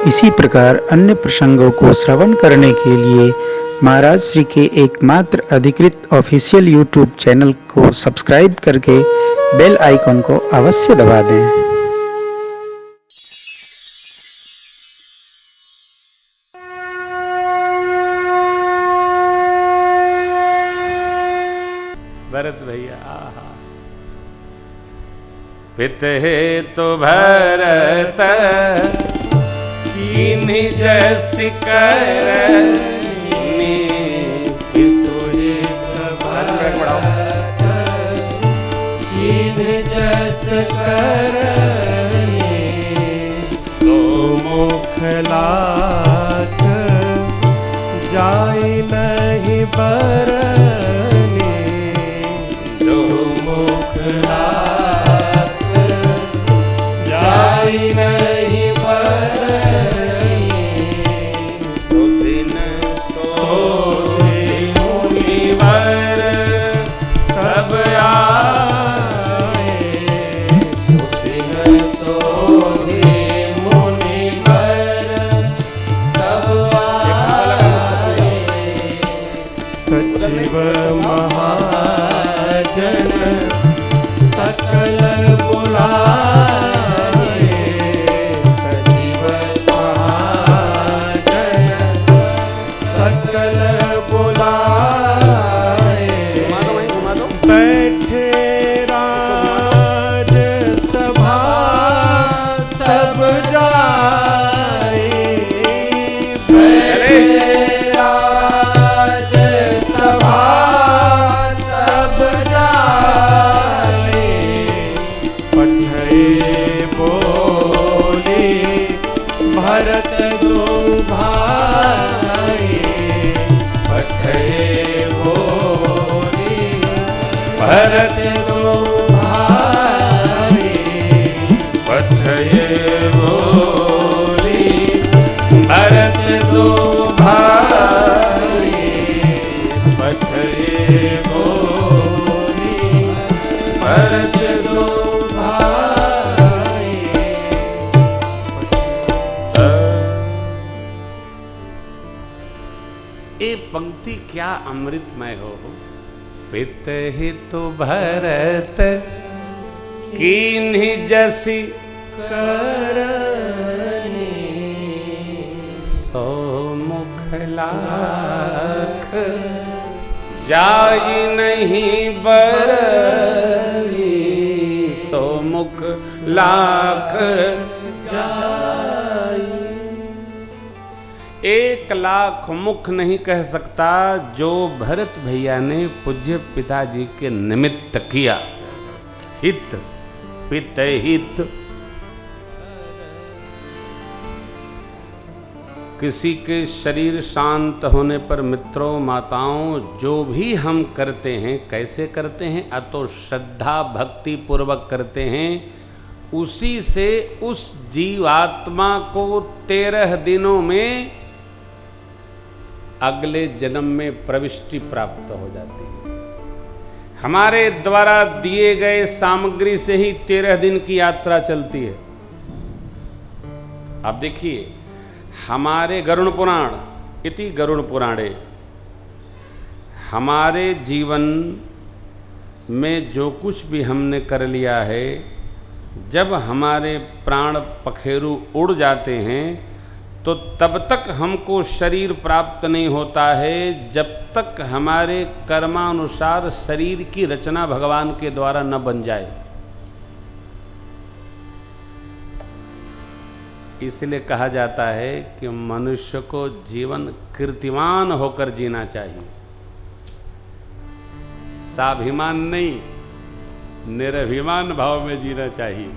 इसी प्रकार अन्य प्रसंगों को श्रवण करने के लिए महाराज श्री के एकमात्र अधिकृत ऑफिशियल यूट्यूब चैनल को सब्सक्राइब करके बेल आइकन को अवश्य दबा दें। भरत भैया पित तो भरत की निज करनी पितु भरत की निज करनी सुमुख लाख जाय नहीं बरनी सुमुख लाख जाय नहीं बरनी सुदिन सोधि मुनिवर तब आए सुदिन सोधि मुनिवर तब आए सचिव महाजन सकल बुलाए सचिव महाजन सकल बुलाए बैठे राज सभा सब जाए बैठे राज सभा सब जाए पठे बोले भरत दो भाई पठे बोले भरत दो भाई पठये बोले भरत दो भाई पठे बोले भरत दो भाई ये पंक्ति क्या अमृतमय हो। पित तो भरत कीन्हि जसी करनी सो मुख लाख जाई नहीं बरनी सो मुख लाख जाई 1 लाख मुख नहीं कह सकता जो भरत भैया ने पूज्य पिताजी के निमित्त किया। हित पित हित किसी के शरीर शांत होने पर मित्रों माताओं जो भी हम करते हैं कैसे करते हैं, अतो श्रद्धा भक्ति पूर्वक करते हैं। उसी से उस जीवात्मा को 13 दिनों में अगले जन्म में प्रविष्टि प्राप्त हो जाती है। हमारे द्वारा दिए गए सामग्री से ही 13 दिन की यात्रा चलती है। अब देखिए हमारे गरुड़ पुराण इति गरुड़ पुराणे हमारे जीवन में जो कुछ भी हमने कर लिया है, जब हमारे प्राण पखेरु उड़ जाते हैं तो तब तक हमको शरीर प्राप्त नहीं होता है जब तक हमारे कर्मानुसार शरीर की रचना भगवान के द्वारा न बन जाए। इसलिए कहा जाता है कि मनुष्य को जीवन कीर्तिमान होकर जीना चाहिए, स्वाभिमान नहीं निरभिमान भाव में जीना चाहिए।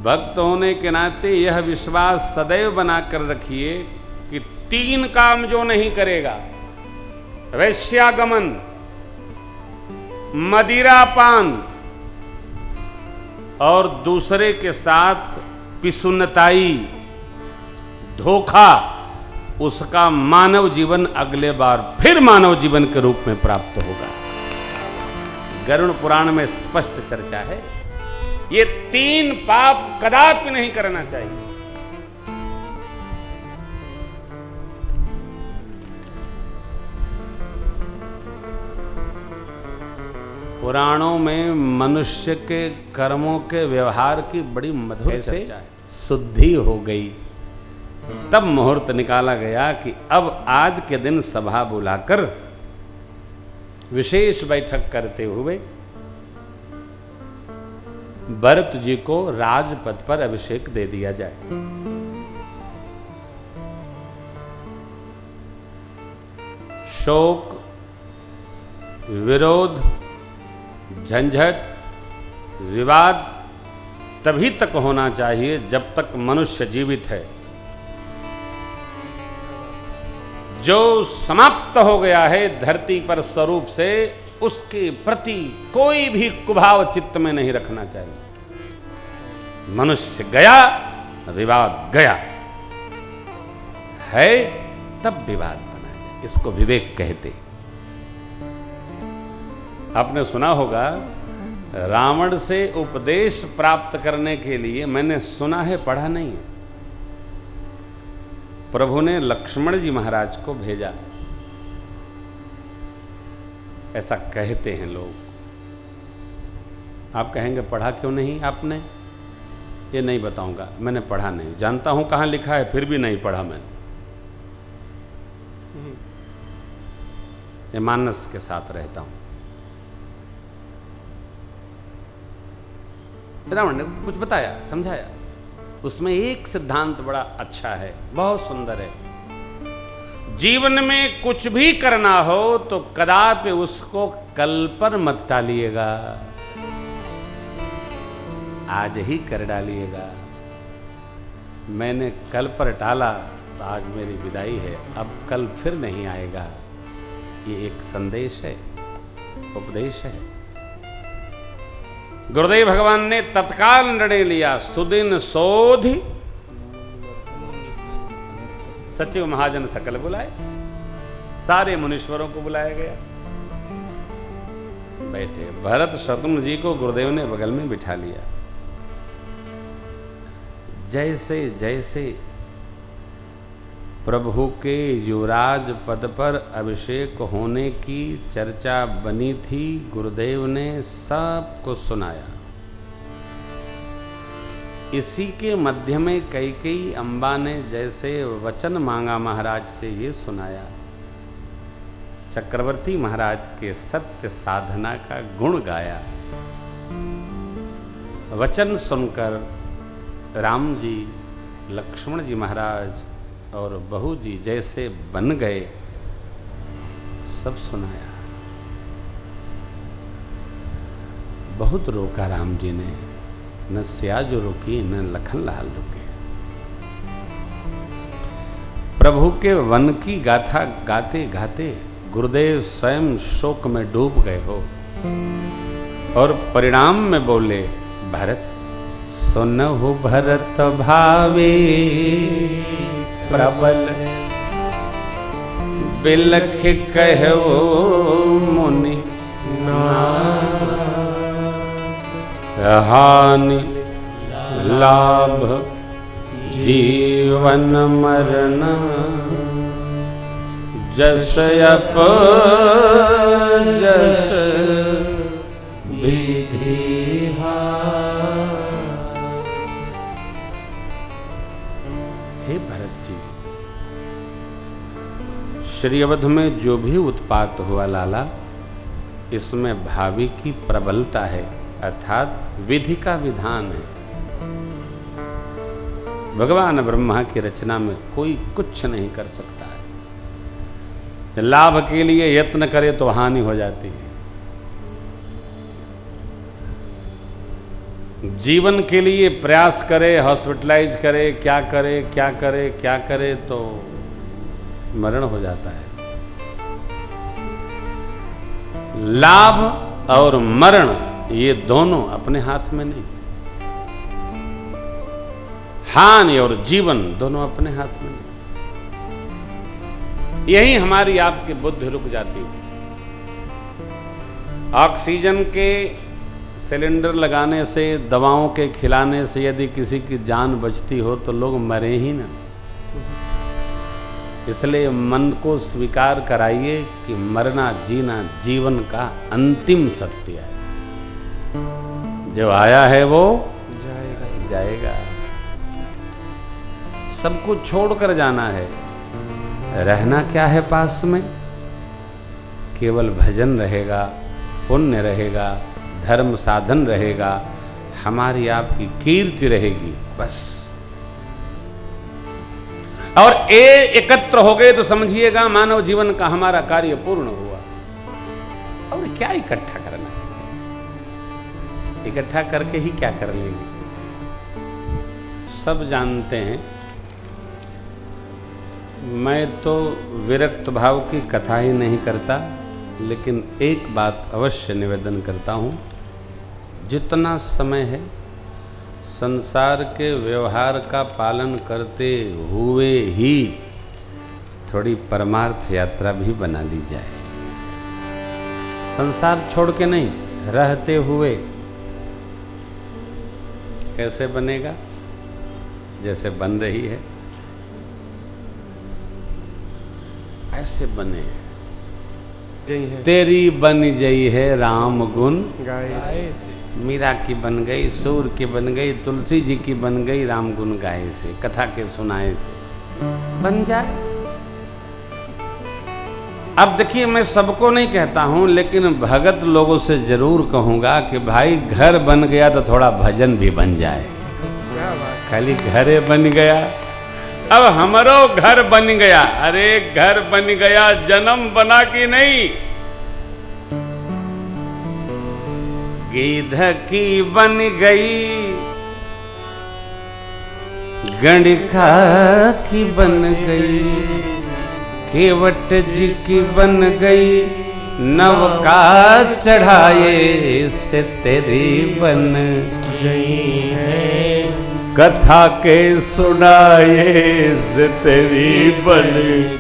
भक्त होने के नाते यह विश्वास सदैव बनाकर रखिए कि 3 काम जो नहीं करेगा, वैश्यागमन, मदिरापान और दूसरे के साथ पिसुन्नताई, धोखा, उसका मानव जीवन अगले बार फिर मानव जीवन के रूप में प्राप्त होगा। गरुड़ पुराण में स्पष्ट चर्चा है। ये 3 पाप कदापि नहीं करना चाहिए। पुराणों में मनुष्य के कर्मों के व्यवहार की बड़ी मधुर चर्चा है। शुद्धि हो गई, तब मुहूर्त निकाला गया कि अब आज के दिन सभा बुलाकर विशेष बैठक करते हुए भरत जी को राजपद पर अभिषेक दे दिया जाए। शोक, विरोध, झंझट, विवाद तभी तक होना चाहिए जब तक मनुष्य जीवित है। जो समाप्त हो गया है धरती पर स्वरूप से, उसके प्रति कोई भी कुभाव चित्त में नहीं रखना चाहिए। मनुष्य गया, विवाद गया है, तब विवाद बना जाए। इसको विवेक कहते। आपने सुना होगा, रावण से उपदेश प्राप्त करने के लिए, मैंने सुना है पढ़ा नहीं है, प्रभु ने लक्ष्मण जी महाराज को भेजा, ऐसा कहते हैं लोग। आप कहेंगे पढ़ा क्यों नहीं आपने? ये नहीं बताऊंगा, मैंने पढ़ा नहीं, जानता हूं कहां लिखा है, फिर भी नहीं पढ़ा मैंने। ये मानस के साथ रहता हूं। रावण ने कुछ बताया, समझाया, उसमें एक सिद्धांत बड़ा अच्छा है, बहुत सुंदर है। जीवन में कुछ भी करना हो तो कदापि उसको कल पर मत टालिएगा, आज ही कर डालिएगा। मैंने कल पर टाला तो आज मेरी विदाई है, अब कल फिर नहीं आएगा। ये एक संदेश है, उपदेश है। गुरुदेव भगवान ने तत्काल निर्णय लिया, सुदिन सोधि सचिव महाजन सकल बुलाए। सारे मुनीश्वरों को बुलाया गया, बैठे। भरत शत्रुघ्न जी को गुरुदेव ने बगल में बिठा लिया। जैसे जैसे प्रभु के युवराज पद पर अभिषेक होने की चर्चा बनी थी, गुरुदेव ने सबको सुनाया। इसी के मध्य में कैकेयी अम्बा ने जैसे वचन मांगा महाराज से, ये सुनाया। चक्रवर्ती महाराज के सत्य साधना का गुण गाया। वचन सुनकर राम जी, लक्ष्मण जी महाराज और बहू जी जैसे बन गए, सब सुनाया। बहुत रोका राम जी ने, न सियाज रुकी न लखन लाल रुके। प्रभु के वन की गाथा गाते गाते गुरुदेव स्वयं शोक में डूब गए हो और परिणाम में बोले, भरत सुनहु भरत भावे प्रबल बिलख कहो मुनि हानि लाभ जीवन मरण जस अप जस विधि। हे भरत जी, श्री अवध में जो भी उत्पात हुआ लाला, इसमें भावी की प्रबलता है, अर्थात विधि का विधान है। भगवान ब्रह्मा की रचना में कोई कुछ नहीं कर सकता है। लाभ के लिए यत्न करे तो हानि हो जाती है। जीवन के लिए प्रयास करे, हॉस्पिटलाइज करे, क्या करे क्या करे क्या करे, तो मरण हो जाता है। लाभ और मरण ये दोनों अपने हाथ में नहीं, हानि और जीवन दोनों अपने हाथ में नहीं। यही हमारी आपकी बुद्धि रुक जाती है। ऑक्सीजन के सिलेंडर लगाने से, दवाओं के खिलाने से यदि किसी की जान बचती हो तो लोग मरे ही ना। इसलिए मन को स्वीकार कराइए कि मरना जीना जीवन का अंतिम सत्य है। जो आया है वो जाएगा। जाएगा। सब कुछ छोड़कर जाना है। रहना क्या है पास में? केवल भजन रहेगा, पुण्य रहेगा, धर्म साधन रहेगा, हमारी आपकी कीर्ति रहेगी, बस। और एकत्र हो गए तो समझिएगा मानव जीवन का हमारा कार्य पूर्ण हुआ। और क्या इकट्ठा करना? इकट्ठा करके ही क्या कर लेंगे? सब जानते हैं, मैं तो विरक्त भाव की कथा ही नहीं करता, लेकिन एक बात अवश्य निवेदन करता हूँ। जितना समय है संसार के व्यवहार का पालन करते हुए ही थोड़ी परमार्थ यात्रा भी बना ली जाए। संसार छोड़ के नहीं, रहते हुए। कैसे बनेगा? जैसे बन रही है ऐसे बने। जय है तेरी बन गई है राम गुण गाय मीरा की बन गई, सूर की बन गई, तुलसी जी की बन गई, राम गुण गाए से, कथा के सुनाए से बन जाए। अब देखिए, मैं सबको नहीं कहता हूं, लेकिन भगत लोगों से जरूर कहूंगा कि भाई घर बन गया तो थोड़ा भजन भी बन जाए। क्या बात। खाली घरे बन गया, अब हमारो घर बन गया। अरे घर बन गया, जन्म बना कि नहीं? गिद्ध की बन गई, गणिका की बन गई, केवट जी की बन गई, नवका चढ़ाए से तेरी बन जय है कथा के सुनाए से तेरी बन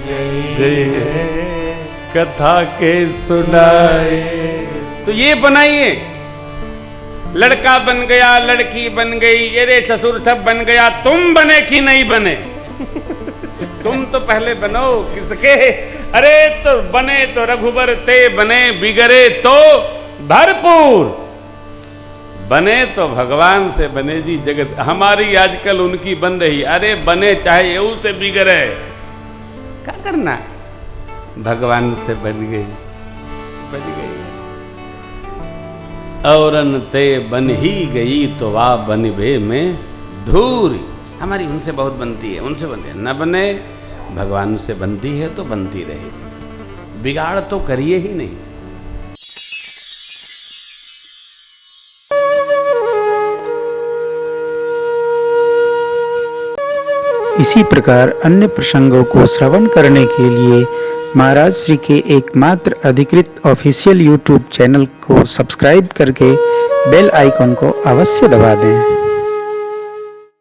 जय कथा के सुनाए। तो ये बनाइए, लड़का बन गया, लड़की बन गई, ये ससुर सब बन गया, तुम बने कि नहीं बने? तुम तो पहले बनो किसके? अरे तो बने तो रघुबर ते बने, बिगड़े तो भरपूर बने तो भगवान से बने जी। जगत हमारी आजकल उनकी बन रही। अरे बने चाहे एऊ से बिगड़े, क्या करना? भगवान से बन गई, बन गई। औरन ते बन ही गई तो वाह बनबे में धूरी। हमारी उनसे बहुत बनती है, उनसे बनती है। न बने, भगवान से बनती है तो बनती रहेगी। बिगाड़ तो करिए ही नहीं। इसी प्रकार अन्य प्रसंगों को श्रवण करने के लिए महाराज श्री के एकमात्र अधिकृत ऑफिशियल यूट्यूब चैनल को सब्सक्राइब करके बेल आइकन को अवश्य दबा दें।